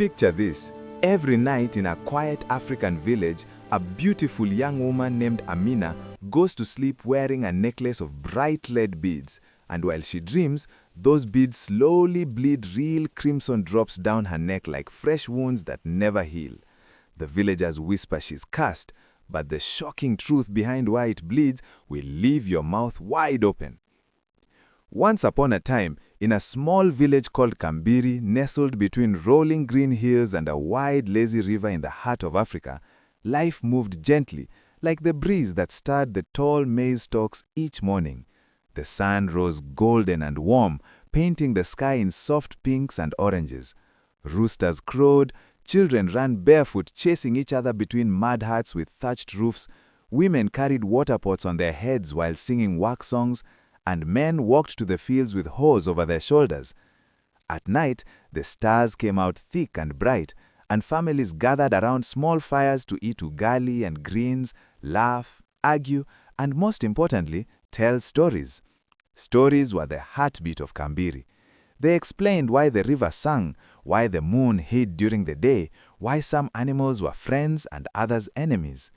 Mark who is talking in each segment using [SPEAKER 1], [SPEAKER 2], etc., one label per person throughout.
[SPEAKER 1] Picture this. Every night in a quiet African village, a beautiful young woman named Amina goes to sleep wearing a necklace of bright red beads. And while she dreams, those beads slowly bleed real crimson drops down her neck like fresh wounds that never heal. The villagers whisper she's cursed, but the shocking truth behind why it bleeds will leave your mouth wide open. Once upon a time, in a small village called Kambiri, nestled between rolling green hills and a wide lazy river in the heart of Africa, life moved gently, like the breeze that stirred the tall maize stalks each morning. The sun rose golden and warm, painting the sky in soft pinks and oranges. Roosters crowed, children ran barefoot chasing each other between mud huts with thatched roofs, women carried water pots on their heads while singing work songs, and men walked to the fields with hoes over their shoulders. At night, the stars came out thick and bright, and families gathered around small fires to eat ugali and greens, laugh, argue, and most importantly, tell stories. Stories were the heartbeat of Kambiri. They explained why the river sang, why the moon hid during the day, why some animals were friends and others enemies.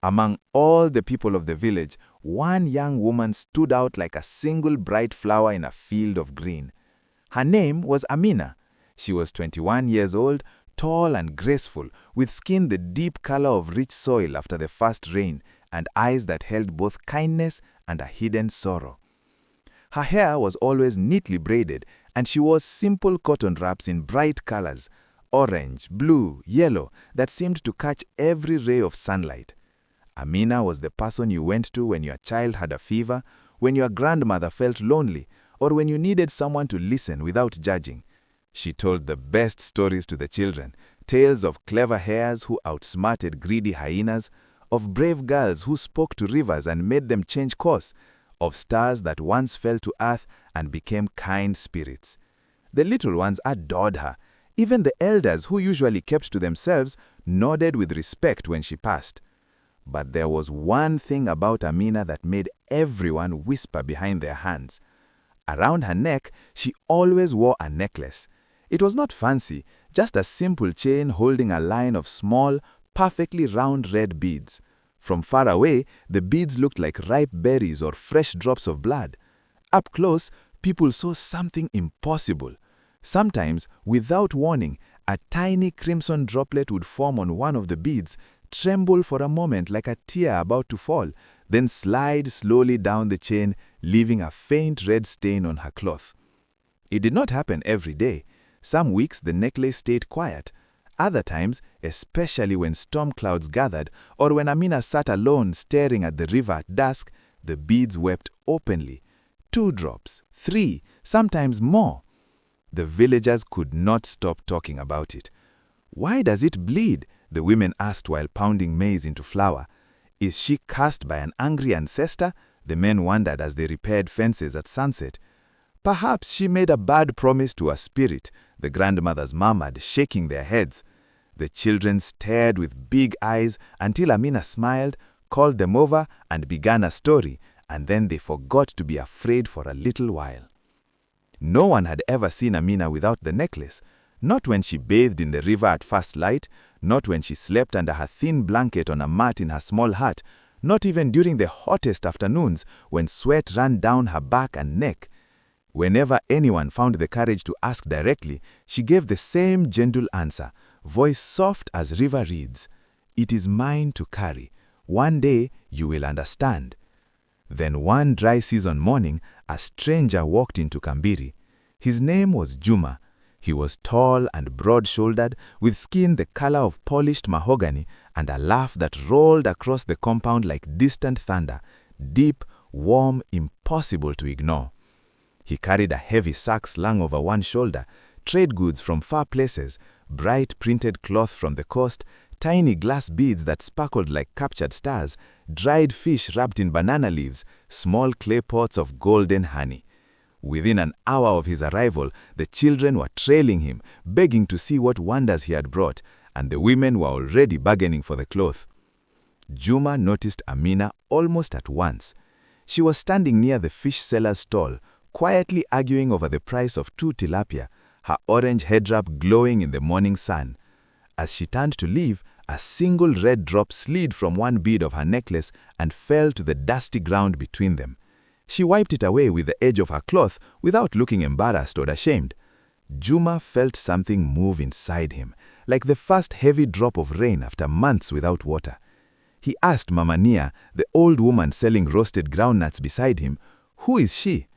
[SPEAKER 1] Among all the people of the village, one young woman stood out like a single bright flower in a field of green. Her name was Amina. She was 21 years old, tall and graceful, with skin the deep color of rich soil after the first rain, and eyes that held both kindness and a hidden sorrow. Her hair was always neatly braided, and she wore simple cotton wraps in bright colors, orange, blue, yellow, that seemed to catch every ray of sunlight. Amina was the person you went to when your child had a fever, when your grandmother felt lonely, or when you needed someone to listen without judging. She told the best stories to the children, tales of clever hares who outsmarted greedy hyenas, of brave girls who spoke to rivers and made them change course, of stars that once fell to earth and became kind spirits. The little ones adored her. Even the elders, who usually kept to themselves, nodded with respect when she passed. But there was one thing about Amina that made everyone whisper behind their hands. Around her neck, she always wore a necklace. It was not fancy, just a simple chain holding a line of small, perfectly round red beads. From far away, the beads looked like ripe berries or fresh drops of blood. Up close, people saw something impossible. Sometimes, without warning, a tiny crimson droplet would form on one of the beads, tremble for a moment like a tear about to fall, then slide slowly down the chain, leaving a faint red stain on her cloth. It did not happen every day. Some weeks the necklace stayed quiet. Other times, especially when storm clouds gathered or when Amina sat alone staring at the river at dusk, the beads wept openly. 2 drops, 3, sometimes more. The villagers could not stop talking about it. "Why does it bleed?" the women asked while pounding maize into flour. "Is she cursed by an angry ancestor?" the men wondered as they repaired fences at sunset. "Perhaps she made a bad promise to a spirit," the grandmothers murmured, shaking their heads. The children stared with big eyes until Amina smiled, called them over, and began a story, and then they forgot to be afraid for a little while. No one had ever seen Amina without the necklace. Not when she bathed in the river at first light, not when she slept under her thin blanket on a mat in her small hut, not even during the hottest afternoons when sweat ran down her back and neck. Whenever anyone found the courage to ask directly, she gave the same gentle answer, voice soft as river reeds. "It is mine to carry. One day you will understand." Then one dry season morning, a stranger walked into Kambiri. His name was Juma. He was tall and broad-shouldered, with skin the color of polished mahogany and a laugh that rolled across the compound like distant thunder, deep, warm, impossible to ignore. He carried a heavy sack slung over one shoulder, trade goods from far places, bright printed cloth from the coast, tiny glass beads that sparkled like captured stars, dried fish wrapped in banana leaves, small clay pots of golden honey. Within an hour of his arrival, the children were trailing him, begging to see what wonders he had brought, and the women were already bargaining for the cloth. Juma noticed Amina almost at once. She was standing near the fish seller's stall, quietly arguing over the price of 2 tilapia, her orange headwrap glowing in the morning sun. As she turned to leave, a single red drop slid from one bead of her necklace and fell to the dusty ground between them. She wiped it away with the edge of her cloth without looking embarrassed or ashamed. Juma felt something move inside him, like the first heavy drop of rain after months without water. He asked Mama Nia, the old woman selling roasted groundnuts beside him, "Who is she?"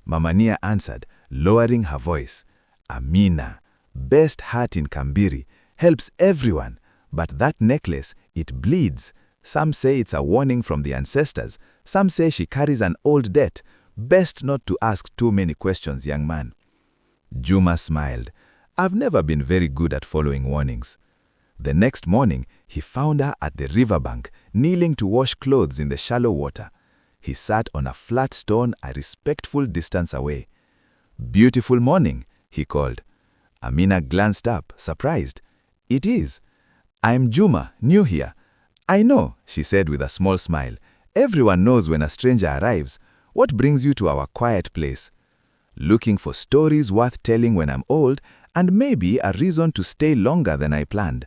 [SPEAKER 1] Mama Nia answered, lowering her voice, "Amina, best heart in Kambiri, helps everyone. But that necklace, it bleeds. Some say it's a warning from the ancestors. Some say she carries an old debt. Best not to ask too many questions, young man." Juma smiled. "I've never been very good at following warnings." The next morning, he found her at the riverbank, kneeling to wash clothes in the shallow water. He sat on a flat stone a respectful distance away. "Beautiful morning," he called. Amina glanced up, surprised. "It is." "I'm Juma, new here." "I know," she said with a small smile. "Everyone knows when a stranger arrives. What brings you to our quiet place?" "Looking for stories worth telling when I'm old, and maybe a reason to stay longer than I planned."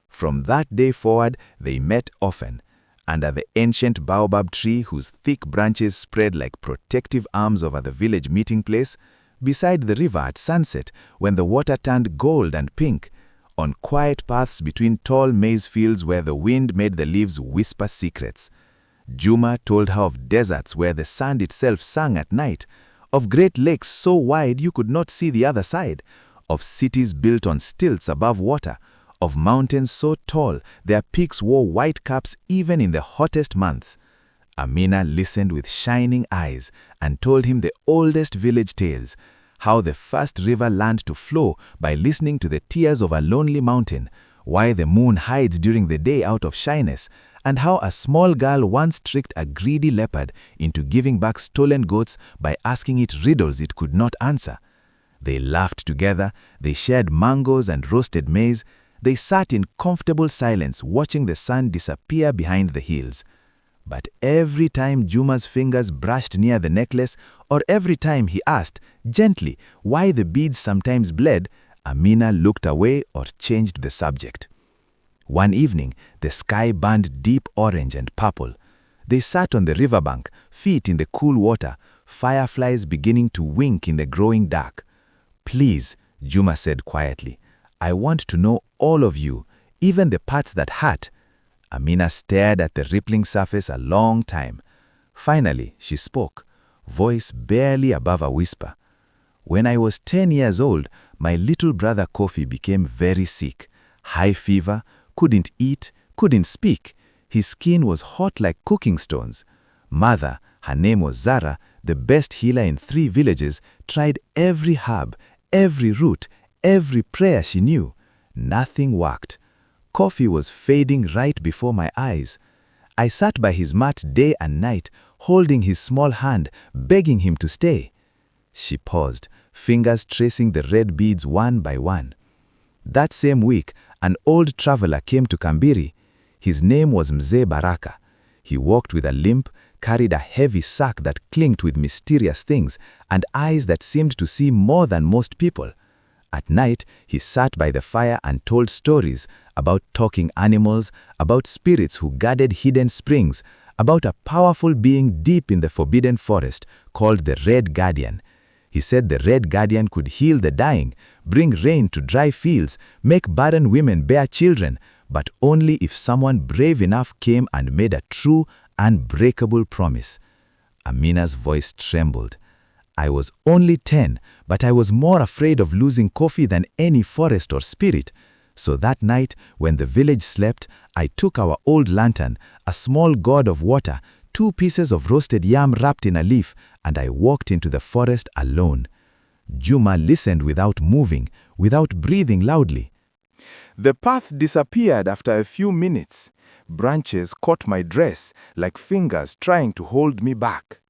[SPEAKER 1] From that day forward, they met often. Under the ancient baobab tree whose thick branches spread like protective arms over the village meeting place, beside the river at sunset when the water turned gold and pink, on quiet paths between tall maize fields where the wind made the leaves whisper secrets. Juma told her of deserts where the sand itself sang at night, of great lakes so wide you could not see the other side, of cities built on stilts above water, of mountains so tall their peaks wore white caps even in the hottest months. Amina listened with shining eyes and told him the oldest village tales, how the first river learned to flow by listening to the tears of a lonely mountain, why the moon hides during the day out of shyness, and how a small girl once tricked a greedy leopard into giving back stolen goats by asking it riddles it could not answer. They laughed together, they shared mangoes and roasted maize, they sat in comfortable silence watching the sun disappear behind the hills. But every time Juma's fingers brushed near the necklace, or every time he asked, gently, why the beads sometimes bled, Amina looked away or changed the subject. One evening, the sky burned deep orange and purple. They sat on the riverbank, feet in the cool water, fireflies beginning to wink in the growing dark. "Please," Juma said quietly, "I want to know all of you, even the parts that hurt." Amina stared at the rippling surface a long time. Finally, she spoke, voice barely above a whisper. "When I was 10 years old, my little brother Kofi became very sick. High fever, couldn't eat, couldn't speak. His skin was hot like cooking stones. Mother, her name was Zara, the best healer in 3 villages, tried every herb, every root, every prayer she knew. Nothing worked. Kofi was fading right before my eyes. I sat by his mat day and night, holding his small hand, begging him to stay." She paused, fingers tracing the red beads one by one. That same week, an old traveler came to Kambiri. His name was Mzee Baraka. He walked with a limp, carried a heavy sack that clinked with mysterious things, and eyes that seemed to see more than most people. At night, he sat by the fire and told stories about talking animals, about spirits who guarded hidden springs, about a powerful being deep in the forbidden forest called the Red Guardian. He said the Red Guardian could heal the dying, bring rain to dry fields, make barren women bear children, but only if someone brave enough came and made a true, unbreakable promise. Amina's voice trembled. I was only 10, but I was more afraid of losing Kofi than any forest or spirit. So that night, when the village slept, I took our old lantern, a small gourd of water, 2 pieces of roasted yam wrapped in a leaf, and I walked into the forest alone. Juma listened without moving, without breathing loudly. The path disappeared after a few minutes. Branches caught my dress like fingers trying to hold me back.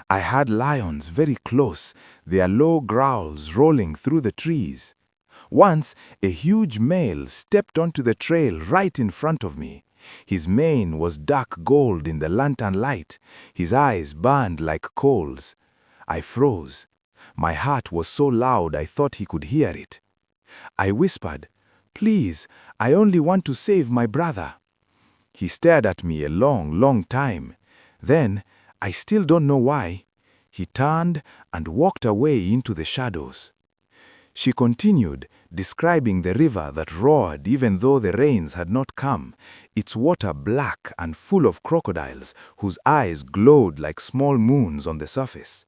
[SPEAKER 1] I heard lions very close, their low growls rolling through the trees. Once, a huge male stepped onto the trail right in front of me. His mane was dark gold in the lantern light. His eyes burned like coals. I froze. My heart was so loud I thought he could hear it. I whispered, "Please, I only want to save my brother." He stared at me a long, long time. Then, I still don't know why, he turned and walked away into the shadows. She continued, describing the river that roared even though the rains had not come, its water black and full of crocodiles whose eyes glowed like small moons on the surface.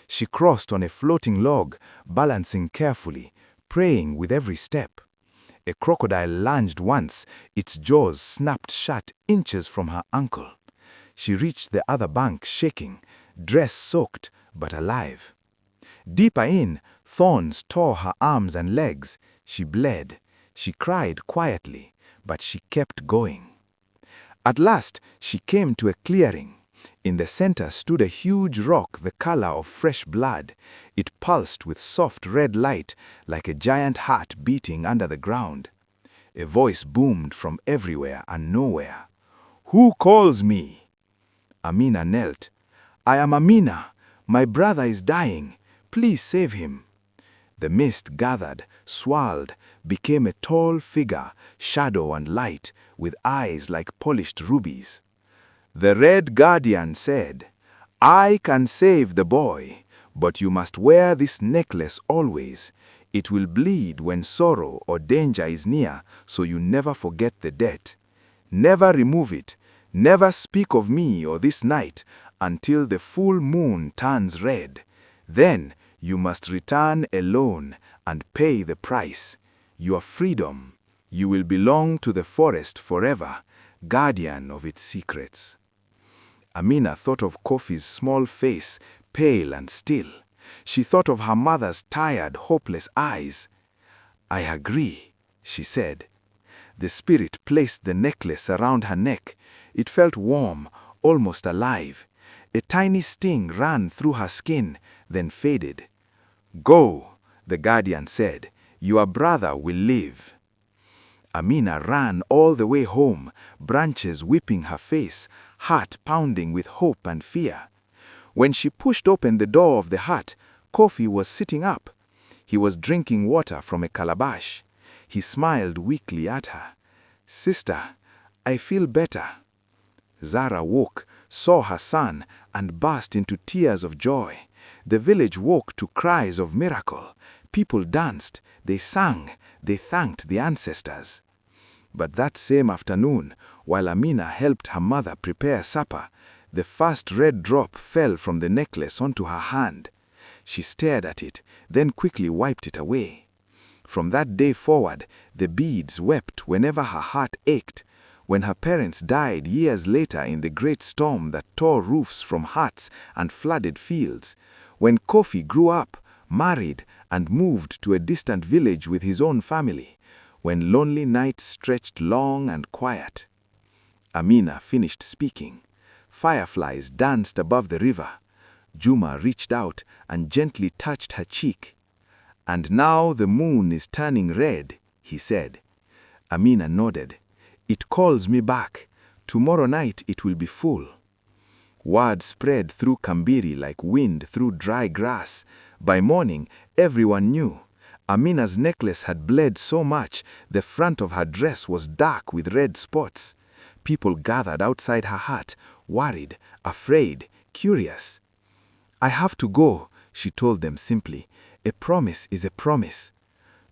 [SPEAKER 1] She crossed on a floating log, balancing carefully, praying with every step. A crocodile lunged once, its jaws snapped shut inches from her ankle. She reached the other bank shaking, dress soaked but alive. Deeper in, thorns tore her arms and legs. She bled. She cried quietly, but she kept going. At last, she came to a clearing. In the center stood a huge rock the color of fresh blood. It pulsed with soft red light, like a giant heart beating under the ground. A voice boomed from everywhere and nowhere. "Who calls me?" Amina knelt. "I am Amina. My brother is dying. Please save him." The mist gathered, swirled, became a tall figure, shadow and light, with eyes like polished rubies. The Red Guardian said, "I can save the boy, but you must wear this necklace always. It will bleed when sorrow or danger is near, so you never forget the debt. Never remove it. Never speak of me or this night until the full moon turns red. Then you must return alone and pay the price. Your freedom. You will belong to the forest forever, guardian of its secrets." Amina thought of Kofi's small face, pale and still. She thought of her mother's tired, hopeless eyes. "I agree," she said. The spirit placed the necklace around her neck. It felt warm, almost alive. A tiny sting ran through her skin, then faded. "Go," the guardian said. "Your brother will live." Amina ran all the way home, branches whipping her face, heart pounding with hope and fear. When she pushed open the door of the hut, Kofi was sitting up. He was drinking water from a calabash. He smiled weakly at her. "Sister, I feel better." Zara woke, saw her son, and burst into tears of joy. The village woke to cries of miracle. People danced, they sang, they thanked the ancestors. But that same afternoon, while Amina helped her mother prepare supper, the first red drop fell from the necklace onto her hand. She stared at it, then quickly wiped it away. From that day forward, the beads wept whenever her heart ached. When her parents died years later in the great storm that tore roofs from huts and flooded fields, when Kofi grew up, married, and moved to a distant village with his own family, when lonely nights stretched long and quiet. Amina finished speaking. Fireflies danced above the river. Juma reached out and gently touched her cheek. "And now the moon is turning red," he said. Amina nodded. "It calls me back. Tomorrow night it will be full." Word spread through Kambiri like wind through dry grass. By morning, everyone knew. Amina's necklace had bled so much, the front of her dress was dark with red spots. People gathered outside her hut, worried, afraid, curious. "I have to go," she told them simply. "A promise is a promise."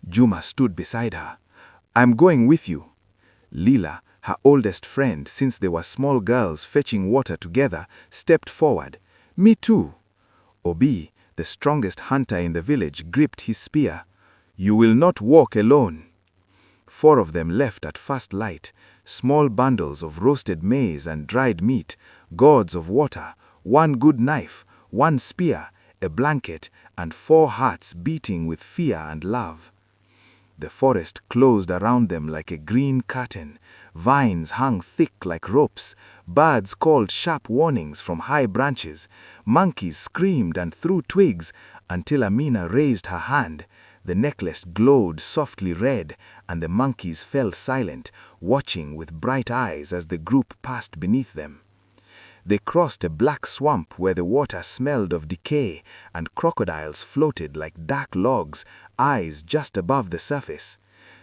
[SPEAKER 1] Juma stood beside her. "I'm going with you." Lila, her oldest friend since they were small girls fetching water together, stepped forward. "Me too." Obi, the strongest hunter in the village, gripped his spear. "You will not walk alone." 4 of them left at first light, small bundles of roasted maize and dried meat, gourds of water, 1 good knife, 1 spear, a blanket, and 4 hearts beating with fear and love. The forest closed around them like a green curtain. Vines hung thick like ropes. Birds called sharp warnings from high branches. Monkeys screamed and threw twigs until Amina raised her hand. The necklace glowed softly red, and the monkeys fell silent, watching with bright eyes as the group passed beneath them. They crossed a black swamp where the water smelled of decay and crocodiles floated like dark logs, eyes just above the surface.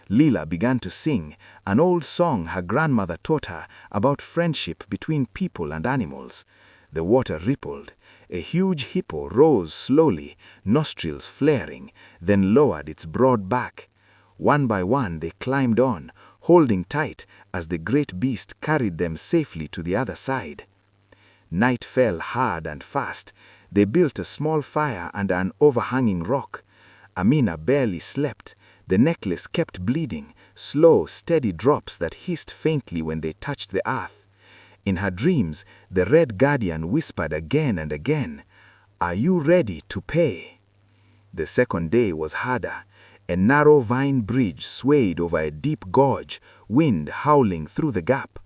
[SPEAKER 1] Leela began to sing, an old song her grandmother taught her about friendship between people and animals. The water rippled. A huge hippo rose slowly, nostrils flaring, then lowered its broad back. One by one they climbed on, holding tight as the great beast carried them safely to the other side. Night fell hard and fast. They built a small fire under an overhanging rock. Amina barely slept. The necklace kept bleeding, slow, steady drops that hissed faintly when they touched the earth. In her dreams, the Red Guardian whispered again and again, "Are you ready to pay?" The second day was harder. A narrow vine bridge swayed over a deep gorge, wind howling through the gap.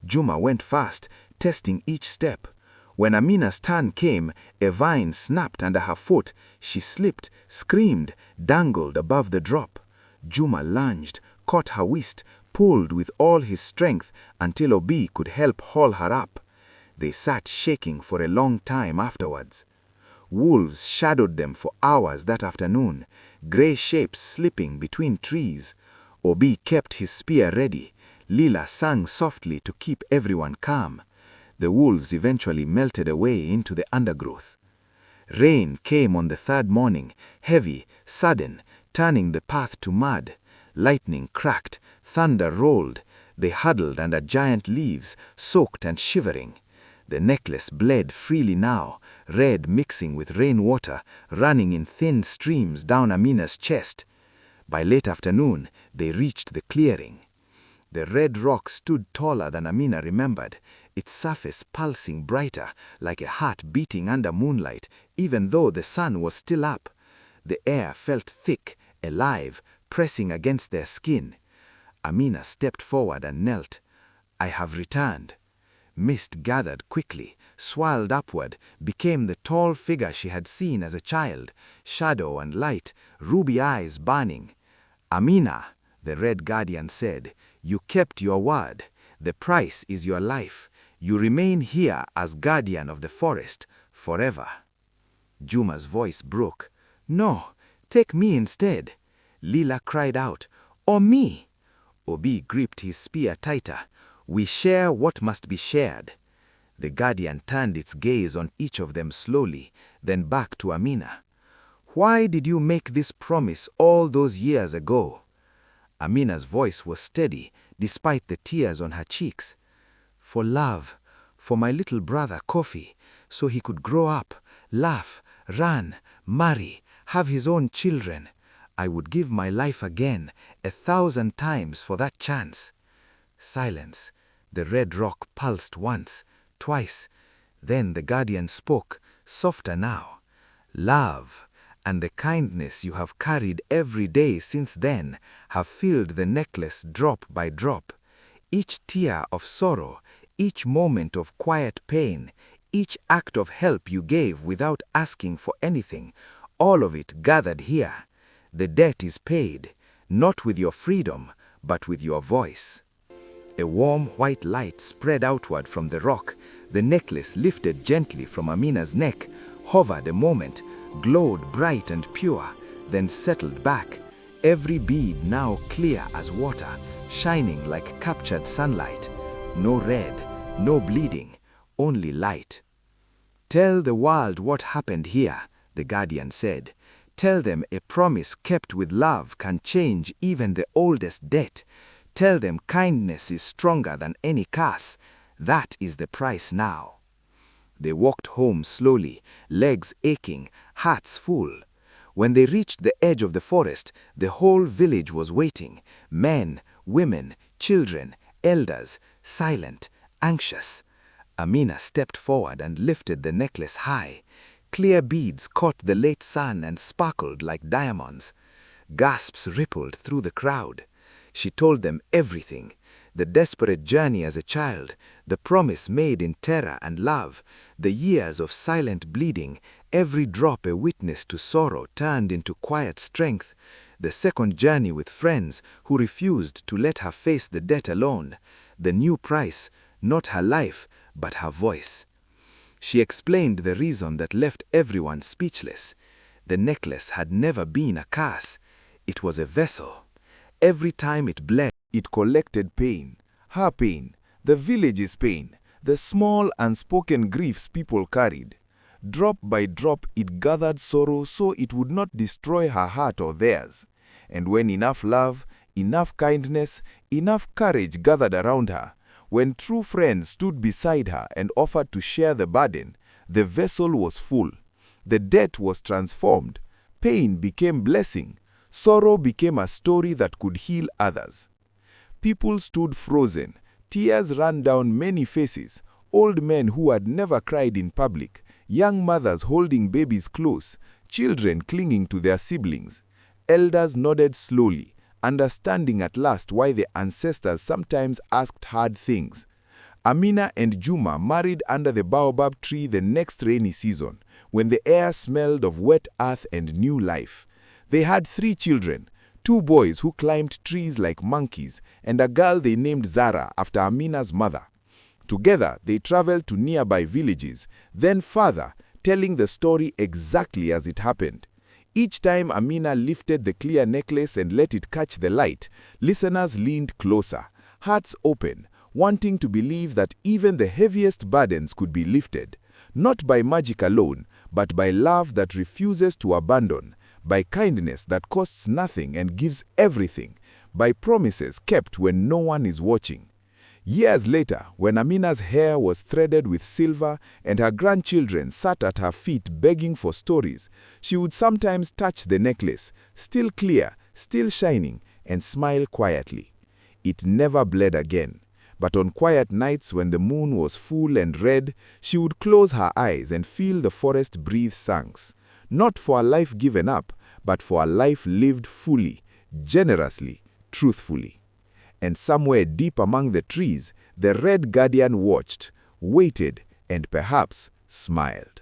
[SPEAKER 1] Juma went fast, testing each step. When Amina's turn came, a vine snapped under her foot. She slipped, screamed, dangled above the drop. Juma lunged, caught her waist, pulled with all his strength until Obi could help haul her up. They sat shaking for a long time afterwards. Wolves shadowed them for hours that afternoon, grey shapes slipping between trees. Obi kept his spear ready. Leela sang softly to keep everyone calm. The wolves eventually melted away into the undergrowth. Rain came on the third morning, heavy, sudden, turning the path to mud. Lightning cracked, thunder rolled. They huddled under giant leaves, soaked and shivering. The necklace bled freely now, red mixing with rainwater, running in thin streams down Amina's chest. By late afternoon, they reached the clearing. The red rock stood taller than Amina remembered, its surface pulsing brighter, like a heart beating under moonlight, even though the sun was still up. The air felt thick, alive, pressing against their skin. Amina stepped forward and knelt. "I have returned." Mist gathered quickly, swirled upward, became the tall figure she had seen as a child, shadow and light, ruby eyes burning. "Amina," the Red Guardian said, "you kept your word. The price is your life. You remain here as guardian of the forest, forever." Juma's voice broke. "No, take me instead." Leela cried out, "Or me?" Obi gripped his spear tighter. "We share what must be shared." The guardian turned its gaze on each of them slowly, then back to Amina. "Why did you make this promise all those years ago?" Amina's voice was steady, despite the tears on her cheeks. "For love, for my little brother Kofi, so he could grow up, laugh, run, marry, have his own children. I would give my life again, 1,000 times for that chance." Silence. The red rock pulsed once, twice. Then the guardian spoke, softer now. "Love and the kindness you have carried every day since then have filled the necklace drop by drop. Each tear of sorrow, each moment of quiet pain, each act of help you gave without asking for anything, all of it gathered here. The debt is paid, not with your freedom, but with your voice." A warm white light spread outward from the rock. The necklace lifted gently from Amina's neck, hovered a moment, glowed bright and pure, then settled back, every bead now clear as water, shining like captured sunlight. No red, no bleeding, only light. "Tell the world what happened here," the guardian said. "Tell them a promise kept with love can change even the oldest debt. Tell them kindness is stronger than any curse. That is the price now." They walked home slowly, legs aching, hearts full. When they reached the edge of the forest, the whole village was waiting. Men, women, children, elders, silent, anxious. Amina stepped forward and lifted the necklace high. Clear beads caught the late sun and sparkled like diamonds. Gasps rippled through the crowd. She told them everything. The desperate journey as a child, the promise made in terror and love, the years of silent bleeding, every drop a witness to sorrow turned into quiet strength, the second journey with friends who refused to let her face the debt alone, the new price, not her life, but her voice.
[SPEAKER 2] She explained the reason that left everyone speechless. The necklace had never been a curse. It was a vessel. Every time it bled,
[SPEAKER 1] it collected pain, her pain, the village's pain, the small unspoken griefs people carried. Drop by drop it gathered sorrow so it would not destroy her heart or theirs. And when enough love, enough kindness, enough courage gathered around her, when true friends stood beside her and offered to share the burden, the vessel was full. The debt was transformed. Pain became blessing. Sorrow became a story that could heal others. People stood frozen. Tears ran down many faces. Old men who had never cried in public, young mothers holding babies close, children clinging to their siblings. Elders nodded slowly, understanding at last why the ancestors sometimes asked hard things. Amina and Juma married under the baobab tree the next rainy season, when the air smelled of wet earth and new life. They had 3 children, 2 boys who climbed trees like monkeys, and a girl they named Zara after Amina's mother. Together, they traveled to nearby villages, then farther, telling the story exactly as it happened. Each time Amina lifted the clear necklace and let it catch the light, listeners leaned closer, hearts open, wanting to believe that even the heaviest burdens could be lifted, not by magic alone, but by love that refuses to abandon, by kindness that costs nothing and gives everything, by promises kept when no one is watching. Years later, when Amina's hair was threaded with silver and her grandchildren sat at her feet begging for stories, she would sometimes touch the necklace, still clear, still shining, and smile quietly. It never bled again. But on quiet nights when the moon was full and red, she would close her eyes and feel the forest breathe thanks, not for a life given up, but for a life lived fully, generously, truthfully. And somewhere deep among the trees, the red guardian watched, waited, and perhaps smiled.